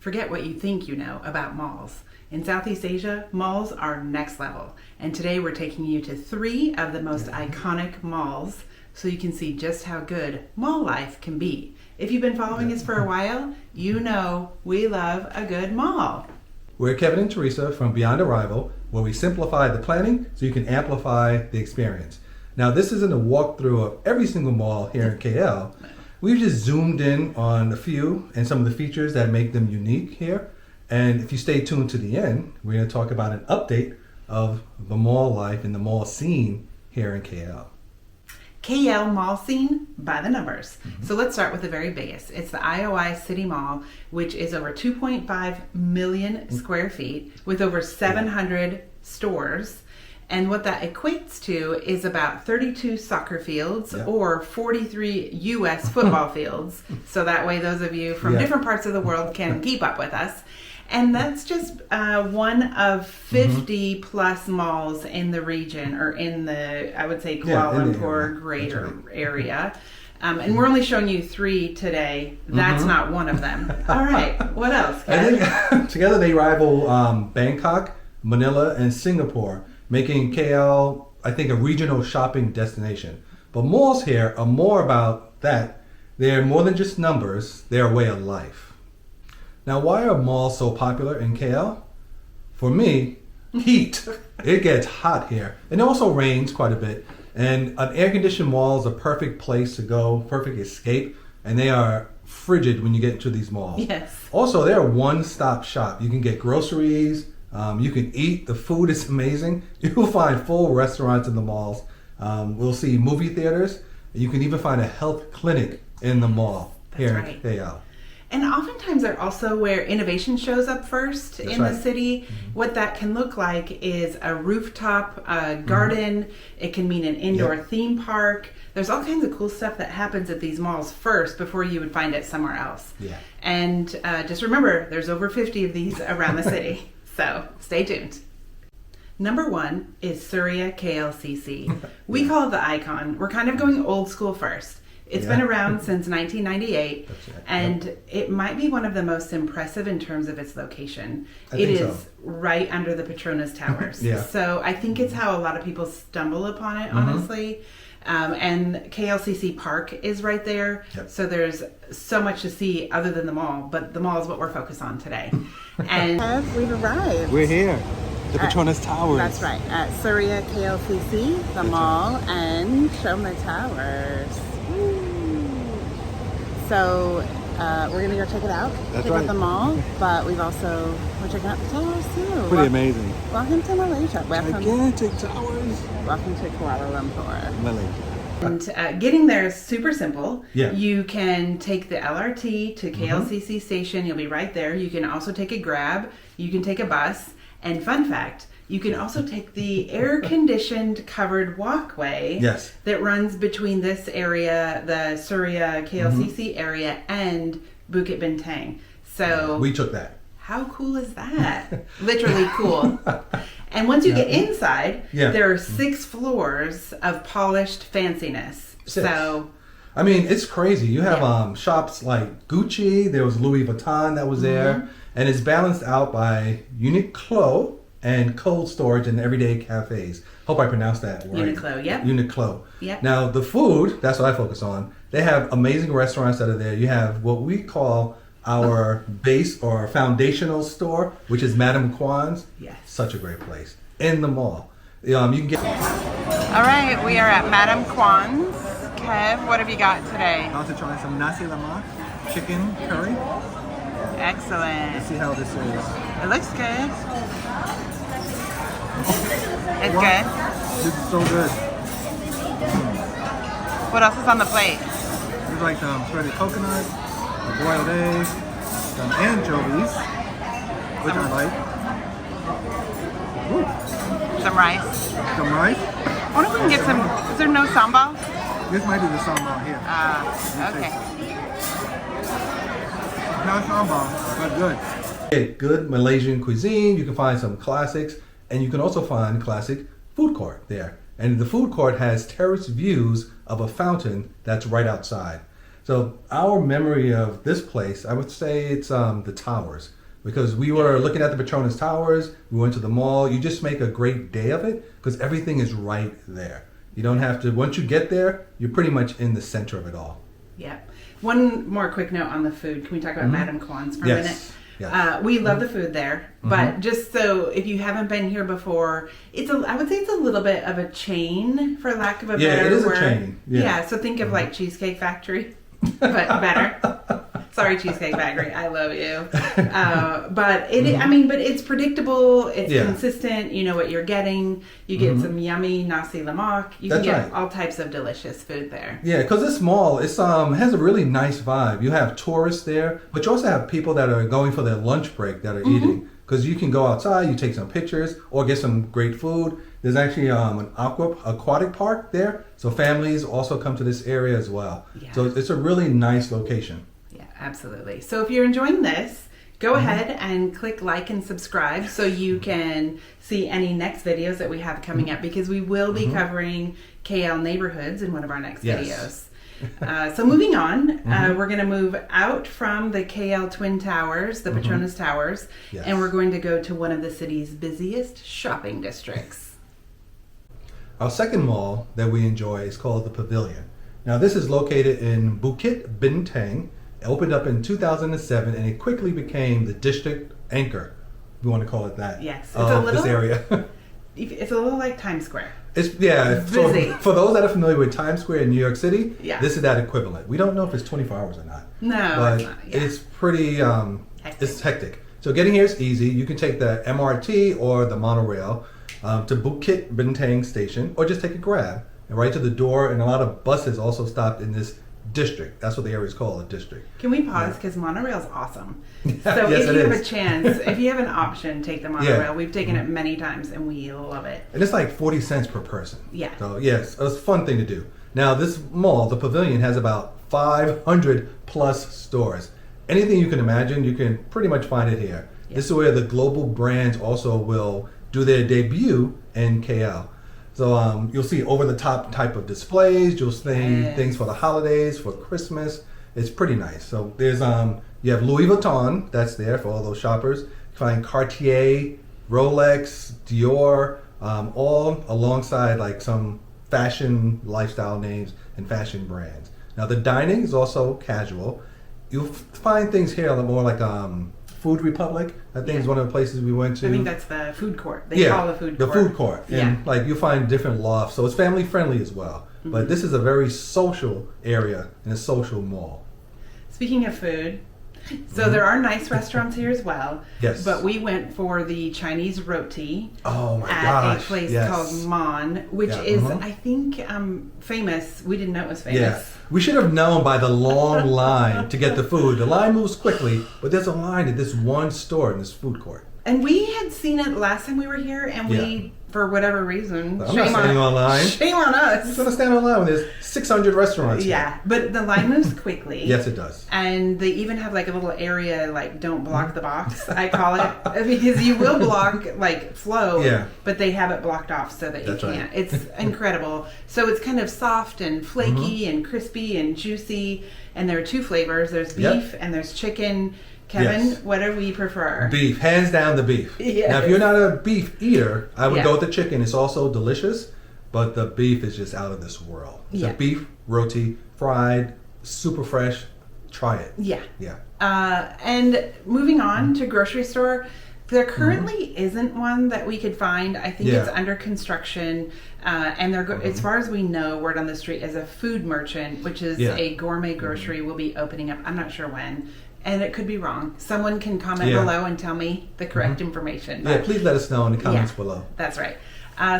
Forget what you think you know about malls. In Southeast Asia, malls are next level. And today we're taking you to 3 of the most iconic malls so you can see just how good mall life can be. If you've been following us for a while, you know we love a good mall. We're Kevin and Teresa from Beyond Arrival, where we simplify the planning so you can amplify the experience. Now, this isn't a walkthrough of every single mall here in KL. We've just zoomed in on a few and some of the features that make them unique here. And if you stay tuned to the end, we're going to talk about an update of the mall life and the mall scene here in KL. KL mall scene by the numbers. So let's start with the very biggest. It's the IOI City Mall, which is over 2.5 million square feet with over 700 stores. And what that equates to is about 32 soccer fields or 43 U.S. football fields. So that way those of you from different parts of the world can keep up with us. And that's just one of 50 plus malls in the region, or in the, I would say, Kuala Lumpur greater area. And we're only showing you 3 today. That's not one of them. All right, what else, Ken? I think together they rival Bangkok, Manila, and Singapore, making KL, I think, a regional shopping destination. But malls here are more about that. They're more than just numbers, they're a way of life. Now, why are malls so popular in KL? For me, heat. It gets hot here. And it also rains quite a bit. And an air-conditioned mall is a perfect place to go, perfect escape. And they are frigid when you get into these malls. Yes. Also, they're a one-stop shop. You can get groceries. You can eat. The food is amazing. You will find full restaurants in the malls. We'll see movie theaters. You can even find a health clinic in the mall here in KL. And oftentimes they're also where innovation shows up first in the city. What that can look like is a rooftop garden. It can mean an indoor theme park. There's all kinds of cool stuff that happens at these malls first before you would find it somewhere else. And just remember, there's over 50 of these around the city. So stay tuned. Number 1 is Suria KLCC. We call it the icon. We're kind of going old school first. It's been around since 1998, and it might be one of the most impressive in terms of its location. It is right under the Petronas Towers. So I think it's how a lot of people stumble upon it, honestly. And KLCC Park is right there. So there's so much to see other than the mall, but the mall is what we're focused on today. And we've arrived. We're here. The Petronas Towers. That's right. At Suria KLCC, the mall, and show the towers. So we're gonna go check it out. Check out the mall, but we're checking out the towers too. Pretty amazing. Welcome to Malaysia. Gigantic towers. Welcome to Kuala Lumpur, Malaysia. And getting there is super simple. Yeah. You can take the LRT to KLCC station. You'll be right there. You can also take a Grab. You can take a bus. And fun fact, you can also take the air-conditioned covered walkway that runs between this area, the Suria KLCC area, and Bukit Bintang. So we took that. How cool is that? Literally cool. And once you get inside, there are 6 floors of polished fanciness. 6. So, I mean, it's crazy. You have shops like Gucci. There was Louis Vuitton that was there. And it's balanced out by Uniqlo and cold storage and everyday cafes. Hope I pronounced that right. Uniqlo, yep. Uniqlo. Yep. Now, the food, that's what I focus on. They have amazing restaurants that are there. You have what we call our base or foundational store, which is Madame Kwan's. Yes. Such a great place. In the mall. You can get... All right, we are at Madame Kwan's. Kev, what have you got today? I'm about to try some nasi lemak, chicken curry. Excellent. Let's see how this is. It looks good. It's good. This is so good. What else is on the plate? There's like shredded coconut, a boiled egg, some anchovies, which I like. Ooh. Some rice. Some rice. I wonder if we can get some. Is there no sambal? This might be the sambal here. Okay. Not sambal, but good. Get good Malaysian cuisine. You can find some classics, and you can also find classic food court there. And the food court has terrace views of a fountain that's right outside. So our memory of this place, I would say it's the towers. Because we were looking at the Petronas Towers, we went to the mall. You just make a great day of it because everything is right there. You don't have to, once you get there, you're pretty much in the center of it all. Yeah. One more quick note on the food. Can we talk about Madame Kwan's for a minute? Yes. We love the food there, but just so if you haven't been here before, I would say it's a little bit of a chain, for lack of a better word. Yeah, it is a chain. Yeah, so think of like Cheesecake Factory, but better. Sorry, Cheesecake Factory, I love you. But but it's predictable. It's consistent. You know what you're getting. You get some yummy nasi lemak. You can get all types of delicious food there. Yeah, because this mall has a really nice vibe. You have tourists there, but you also have people that are going for their lunch break that are eating. Because you can go outside, you take some pictures, or get some great food. There's actually an aquatic park there, so families also come to this area as well. Yeah. So it's a really nice location. Absolutely. So if you're enjoying this, go ahead and click like and subscribe so you can see any next videos that we have coming up, because we will be covering KL neighborhoods in one of our next videos. So moving on, we're going to move out from the KL Twin Towers, the Petronas Towers, and we're going to go to one of the city's busiest shopping districts. Our second mall that we enjoy is called the Pavilion. Now this is located in Bukit Bintang. It opened up in 2007, and it quickly became the district anchor, if we want to call it that. Yes, it's this area. It's a little like Times Square. It's busy. So for those that are familiar with Times Square in New York City, this is that equivalent. We don't know if it's 24 hours or not. No, but it's not. It's pretty it's hectic. So getting here is easy. You can take the MRT or the monorail to Bukit Bintang station, or just take a grab and right to the door. And a lot of buses also stop in this district. That's what the area is called, a district. Can we pause? Because monorail's awesome. So if you have a chance, if you have an option, take the monorail. We've taken it many times and we love it. And it's like 40 cents per person. Yeah. So yes, it's a fun thing to do. Now this mall, the Pavilion, has about 500 plus stores. Anything you can imagine, you can pretty much find it here. Yep. This is where the global brands also will do their debut in KL. So you'll see over-the-top type of displays. You'll see things for the holidays, for Christmas. It's pretty nice. So there's you have Louis Vuitton that's there for all those shoppers. You find Cartier, Rolex, Dior, all alongside like some fashion lifestyle names and fashion brands. Now the dining is also casual. You'll find things here a lot more like Food Republic, I think is one of the places we went to. I think that's the food court. They call the food court. The food court. And like you'll find different lofts. So it's family friendly as well. But this is a very social area and a social mall. Speaking of food, so there are nice restaurants here as well. Yes. But we went for the Chinese roti at a place called Mon, which is, I think, famous. We didn't know it was famous. Yeah. We should have known by the long line to get the food. The line moves quickly, but there's a line at this one store in this food court. And we had seen it last time we were here, and we, for whatever reason, I'm not standing online. Shame on us. Who's going to stand online when there's 600 restaurants here? But the line moves quickly. Yes, it does. And they even have like a little area, like don't block the box, I call it. Because you will block, like, flow, but they have it blocked off so that you can't. Right. It's incredible. So it's kind of soft and flaky and crispy and juicy. And there are two flavors. There's beef and there's chicken. Kevin, what do we prefer? Beef. Hands down the beef. Yes. Now, if you're not a beef eater, I would go with the chicken. It's also delicious, but the beef is just out of this world. It's a beef roti, fried, super fresh. Try it. Yeah. And moving on to grocery store, there currently isn't one that we could find. I think it's under construction. And they're as far as we know, word on the street is a food merchant, which is a gourmet grocery, will be opening up. I'm not sure when. And it could be wrong. Someone can comment below and tell me the correct information. Yeah, please let us know in the comments below. That's right.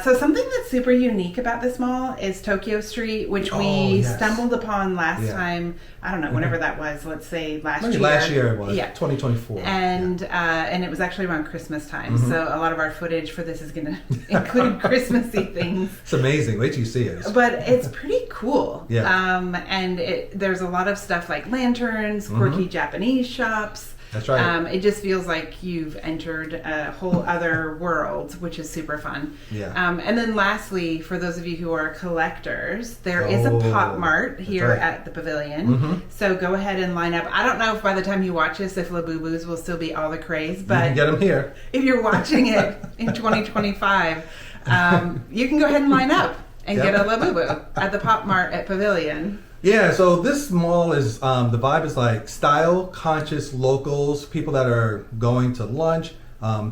So something that's super unique about this mall is Tokyo Street, which we stumbled upon last time. I don't know, whenever that was. Let's say last year. Last year it was. 2024. And it was actually around Christmas time. So a lot of our footage for this is going to include Christmassy things. It's amazing. Wait till you see it. But it's pretty cool. Yeah. And there's a lot of stuff like lanterns, quirky Japanese shops. That's right. It just feels like you've entered a whole other world, which is super fun. Yeah. And then lastly, for those of you who are collectors, there is a Pop Mart here at the Pavilion. So go ahead and line up. I don't know if by the time you watch this, if Labubus will still be all the craze, but you can get them here. If you're watching it in 2025, you can go ahead and line up and get a Labubu at the Pop Mart at Pavilion. Yeah, so this mall is, the vibe is like style-conscious locals, people that are going to lunch,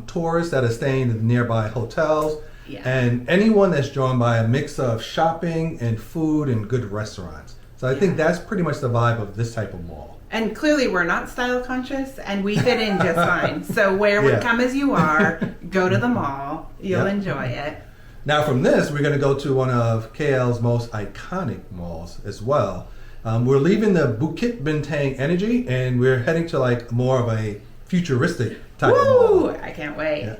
tourists that are staying in nearby hotels, and anyone that's drawn by a mix of shopping and food and good restaurants. So I think that's pretty much the vibe of this type of mall. And clearly we're not style-conscious, and we fit in just fine. So come as you are, go to the mall, you'll enjoy it. Now from this, we're going to go to one of KL's most iconic malls as well. We're leaving the Bukit Bintang energy and we're heading to like more of a futuristic type of mall. I can't wait. Yeah.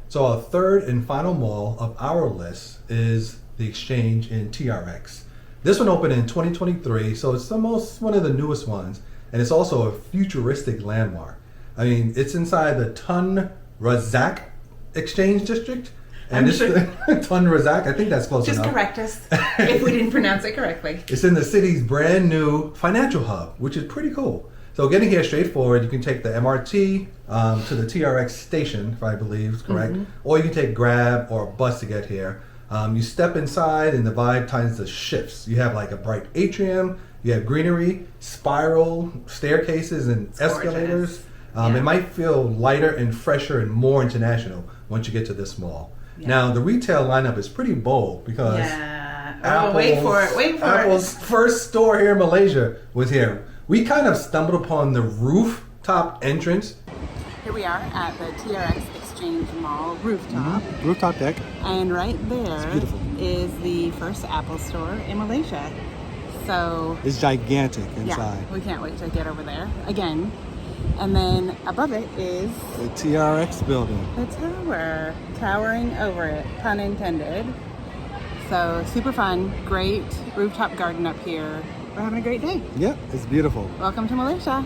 So our third and final mall of our list is the Exchange in TRX. This one opened in 2023, so it's one of the newest ones, and it's also a futuristic landmark. I mean, it's inside the Tun Razak Exchange District. And it's Tun Razak, I think that's close enough. Just correct us if we didn't pronounce it correctly. It's in the city's brand new financial hub, which is pretty cool. So getting here straightforward, you can take the MRT to the TRX station, if I believe is correct, or you can take Grab or a bus to get here. You step inside and the vibe times the shifts. You have like a bright atrium, you have greenery, spiral staircases and escalators. It might feel lighter and fresher and more international once you get to this mall. Yeah. Now, the retail lineup is pretty bold because Apple's first store here in Malaysia was here. We kind of stumbled upon the rooftop entrance. Here we are at the TRX Exchange Mall rooftop. Rooftop deck. And right there is the first Apple store in Malaysia. So it's gigantic inside. Yeah, we can't wait to get over there again. And then above it is the TRX building. The tower, towering over it, pun intended. So super fun, great rooftop garden up here. We're having a great day. Yep, it's beautiful. Welcome to Malaysia.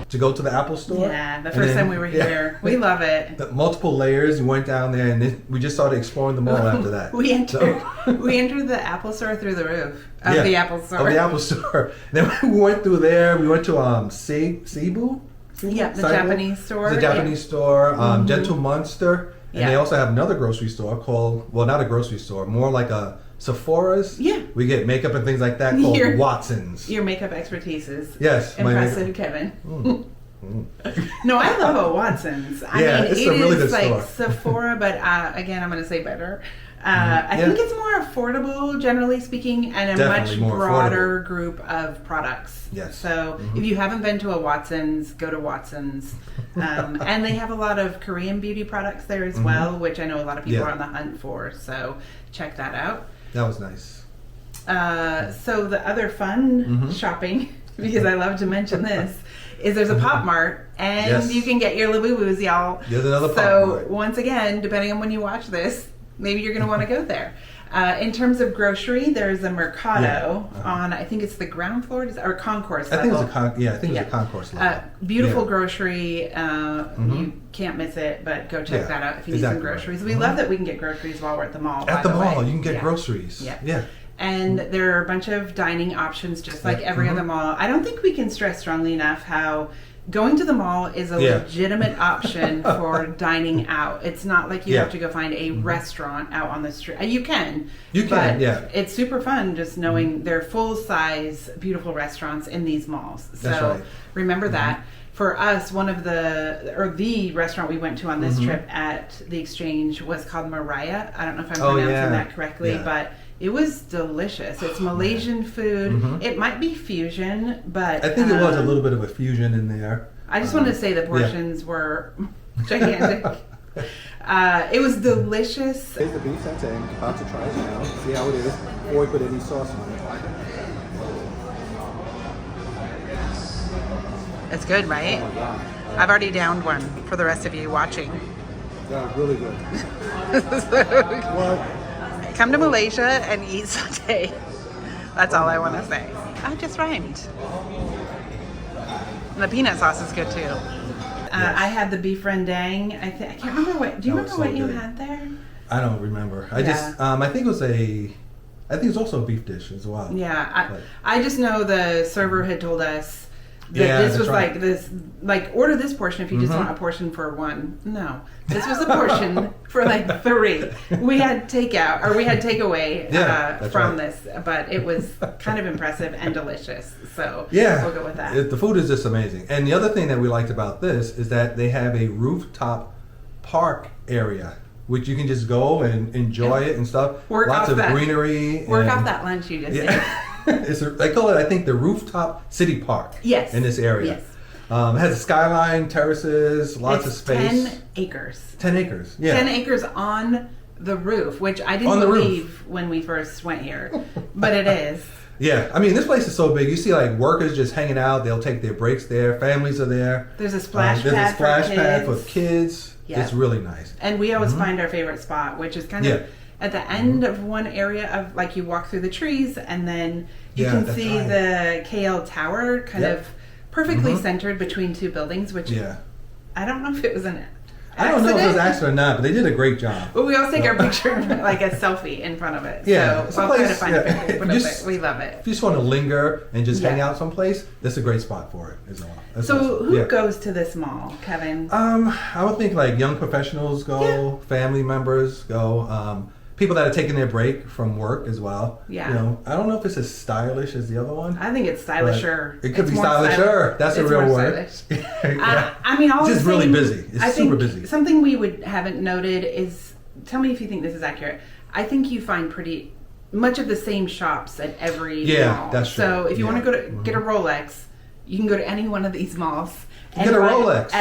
To go to the Apple store? Yeah, the first time we were here. We love it. The multiple layers, we went down there and we just started exploring the mall after that. We entered the Apple store through the roof of the Apple store. Of the Apple store. Then we went through there, we went to Cebu? Yeah, the Japanese store. The Japanese store, Gentle Monster. And they also have another grocery store called, well, not a grocery store, more like a Sephora's. Yeah. We get makeup and things like that called Watson's. Your makeup expertise is impressive, Kevin. No, I love a Watson's. I mean, it's a really good store. Sephora, but again, I'm going to say better. I think it's more affordable, generally speaking, and a much broader group of products. Yes. So if you haven't been to a Watson's, go to Watson's. And they have a lot of Korean beauty products there as well, which I know a lot of people are on the hunt for. So check that out. That was nice. So the other fun shopping, because I love to mention this, is there's a Pop Mart, and you can get your Labubus, y'all. There's another Pop Mart. So once again, depending on when you watch this, maybe you're going to want to go there. In terms of grocery, there's a Mercado on, I think it's the ground floor or concourse level. I think it's a concourse level. Beautiful grocery. You can't miss it, but go check that out if you need some groceries. We love that we can get groceries while we're at the mall. At the mall, you can get groceries. Yeah. And there are a bunch of dining options just like every other mall. I don't think we can stress strongly enough how going to the mall is a legitimate option for dining out. It's not like you have to go find a restaurant out on the street. You can. It's super fun just knowing they're full-size, beautiful restaurants in these malls. So remember that. For us, the restaurant we went to on this trip at the Exchange was called Mariah. I don't know if I'm pronouncing that correctly, but it was delicious. It's Malaysian food. It might be fusion, but I think it was a little bit of a fusion in there. I just wanted to say the portions were gigantic. It was delicious. Here's the beef satay. About to try it now. See how it is before we put any sauce on it. It's good, right? Oh my God. I've already downed one for the rest of you watching. Yeah, really good. What? Come to Malaysia and eat satay. That's all I want to say. I just rhymed. The peanut sauce is good too. I had the beef rendang. I can't remember what. Do you remember what you had there? I don't remember. I just I think it was also a beef dish as well. Yeah, I just know the server had told us that this was like this, like order this portion if you just want a portion for one. No, this was a portion for like 3. We had takeout or we had takeaway from this, but it was kind of impressive and delicious. So we'll go with that. The food is just amazing. And the other thing that we liked about this is that they have a rooftop park area, which you can just go and enjoy it and stuff. Lots of greenery. Work off that lunch you just ate. They call it, I think, the Rooftop City Park. Yes. In this area. Yes. It has a skyline, terraces, lots of space. 10 acres. 10 acres, yeah. 10 acres on the roof, which I didn't believe when we first went here, but it is. Yeah, I mean, this place is so big. You see, like, workers just hanging out. They'll take their breaks there. Families are there. There's a splash pad for kids. Yeah. It's really nice. And we always find our favorite spot, which is kind of at the end of one area of, like, you walk through the trees, and then you can see the KL Tower kind of perfectly centered between 2 buildings, which I don't know if it was an accident. I don't know if it was accident or not, but they did a great job. But we always take our picture, like a selfie in front of it. Yeah. So I'll try to find a picture of it. We love it. If you just want to linger and just hang out someplace, that's a great spot for it as well. So who goes to this mall, Kevin? I would think like young professionals go, family members go, people that are taking their break from work as well. Yeah. You know, I don't know if it's as stylish as the other one. I think it's stylisher. It could be stylisher. That's a real word. I mean, all it's just really busy. It's super busy. Something we haven't noted is, tell me if you think this is accurate. I think you find pretty much of the same shops at every mall. Yeah, that's true. So if you want to go to get a Rolex, you can go to any one of these malls. Get a Rolex.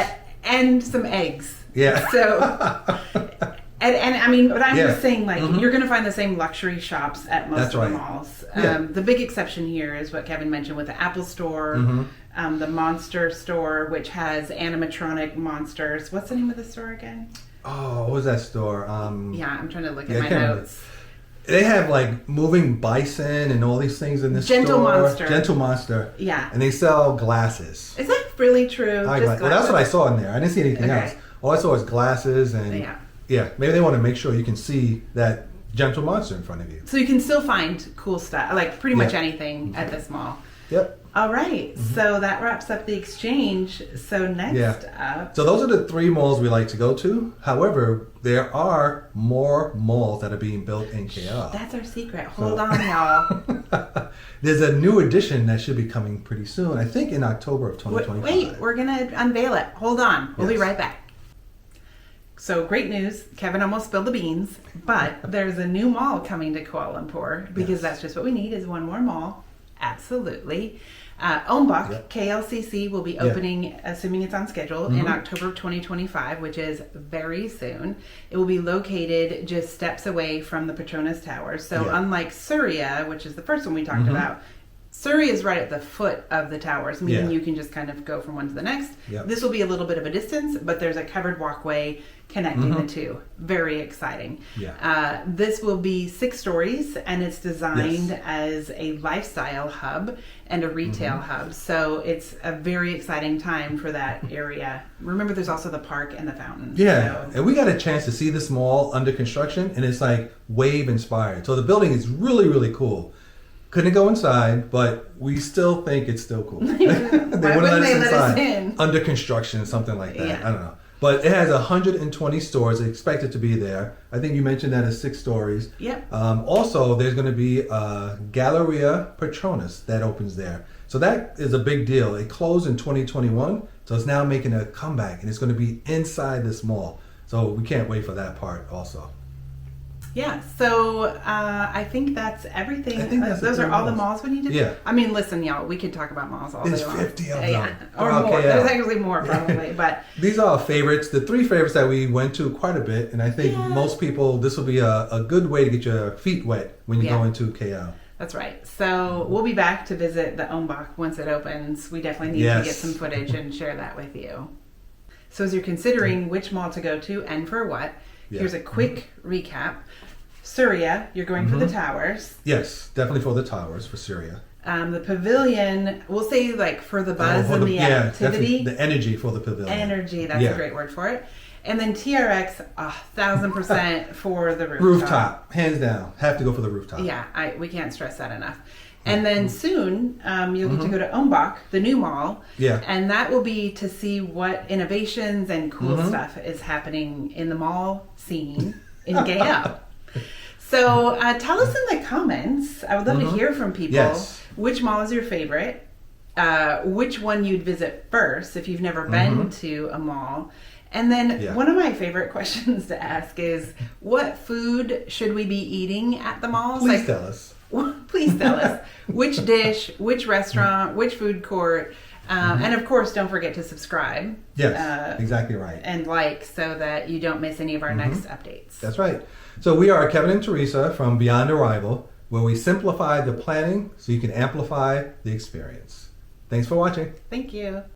And some eggs. Yeah. So... And I mean, but I'm just saying, like, you're going to find the same luxury shops at most of the malls. The big exception here is what Kevin mentioned with the Apple Store, the Monster Store, which has animatronic monsters. What's the name of the store again? Oh, what was that store? Yeah, I'm trying to look at my notes. They have like moving bison and all these things in this store. Gentle Monster. Yeah. And they sell glasses. Is that really true? Well, that's what I saw in there. I didn't see anything else. All I saw was glasses and... Yeah, maybe they want to make sure you can see that gentle monster in front of you. So you can still find cool stuff, like pretty much anything at this mall. Yep. All right, so that wraps up the exchange. So next up... So those are the 3 malls we like to go to. However, there are more malls that are being built in KL. That's our secret. Hold on, y'all. There's a new addition that should be coming pretty soon. I think in October of 2025. Wait, we're going to unveil it. Hold on. We'll be right back. So great news, Kevin almost spilled the beans, but there's a new mall coming to Kuala Lumpur because that's just what we need is one more mall. Absolutely. Ombak KLCC will be opening, assuming it's on schedule, in October of 2025, which is very soon. It will be located just steps away from the Petronas Towers. So unlike Suria, which is the first one we talked about, Surrey is right at the foot of the towers, meaning you can just kind of go from one to the next. This will be a little bit of a distance, but there's a covered walkway connecting the two. Very exciting. This will be 6 stories, and it's designed as a lifestyle hub and a retail hub. So it's a very exciting time for that area. Remember, there's also the park and the fountains. And we got a chance to see this mall under construction, and it's like wave inspired. So the building is really, really cool. Couldn't go inside, but we still think it's still cool. They wouldn't let us inside. Under construction, something like that. I don't know. But it has 120 stores expected to be there. I think you mentioned that as 6 stories. Also, there's going to be a Galleria Petronas that opens there. So that is a big deal. It closed in 2021, so it's now making a comeback, and it's going to be inside this mall. So we can't wait for that part also. Yeah, so I think that's everything. Those are all the malls we need to do. I mean, listen, y'all, we could talk about malls all day long. There's 50 of them. Or more. There's actually more, probably. But these are our favorites. The 3 favorites that we went to quite a bit, and I think most people, this will be a good way to get your feet wet when you go into KL. That's right. So we'll be back to visit the Ombak once it opens. We definitely need to get some footage and share that with you. So as you're considering which mall to go to and for what, here's a quick recap. Suria, you're going for the towers. Yes, definitely for the towers, for Suria. The pavilion, we'll say like for the buzz and the activity. The energy for the pavilion. Energy, that's a great word for it. And then TRX, 1,000% for the rooftop. Rooftop, hands down. Have to go for the rooftop. Yeah, we can't stress that enough. And then soon, you'll get to go to Ombak, the new mall. Yeah. And that will be to see what innovations and cool stuff is happening in the mall scene in KL. So tell us in the comments. I would love to hear from people. Yes. Which mall is your favorite? Which one you'd visit first if you've never been to a mall? And then one of my favorite questions to ask is, what food should we be eating at the malls? Please tell us. Please tell us which dish, which restaurant, which food court. And of course, don't forget to subscribe. Yes, exactly right. And like so that you don't miss any of our next updates. That's right. So we are Kevin and Teresa from Beyond Arrival, where we simplify the planning so you can amplify the experience. Thanks for watching. Thank you.